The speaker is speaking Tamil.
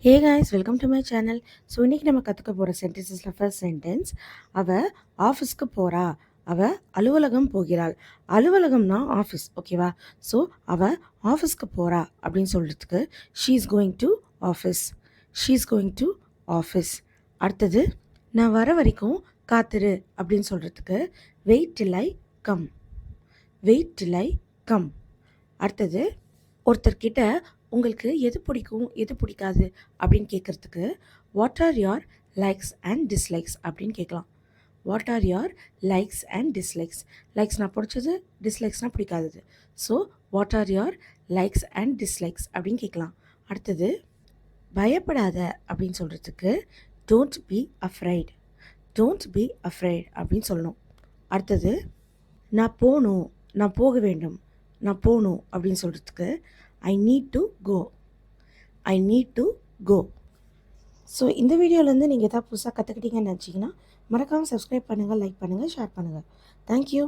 Hey guys welcome to my channel. So இன்றைக்கி நம்ம கற்றுக்க போகிற சென்டென்சஸில் ஃபர்ஸ்ட் சென்டென்ஸ், அவள் ஆஃபீஸ்க்கு போகிறா, அவள் அலுவலகம் போகிறாள். அலுவலகம்னா ஆஃபீஸ், ஓகேவா? ஸோ அவள் ஆஃபீஸ்க்கு போகிறா அப்படின்னு சொல்கிறதுக்கு she is going to office, she is going to office. அடுத்தது, நான் வர வரைக்கும் காத்துரு அப்படின்னு சொல்கிறதுக்கு wait till I come, wait till I come. அடுத்தது, ஒருத்தர்கிட்ட உங்களுக்கு எது பிடிக்கும் எது பிடிக்காது அப்படின்னு கேட்குறதுக்கு what are your likes and dislikes அப்படின்னு கேட்கலாம். What are your likes and dislikes. லைக்ஸ்னால் பிடிச்சது, டிஸ்லைக்ஸ்னால் பிடிக்காதது. So what are your likes and dislikes அப்படின்னு கேட்கலாம். அடுத்தது, பயப்படாத அப்படின்னு சொல்கிறதுக்கு don't be afraid, don't be afraid அப்படின்னு சொல்லணும். அடுத்தது, நான் போகணும், நான் போக வேண்டும், நான் போகணும் அப்படின்னு சொல்கிறதுக்கு I need to go, I need to go. So இந்த வீடியோலேருந்து நீங்கள் எதாவது புதுசாக கற்றுக்கிட்டீங்கன்னு நினச்சிங்கன்னா மறக்காமல் சப்ஸ்கிரைப் பண்ணுங்கள், லைக் பண்ணுங்கள், ஷேர் பண்ணுங்கள். தேங்க்யூ.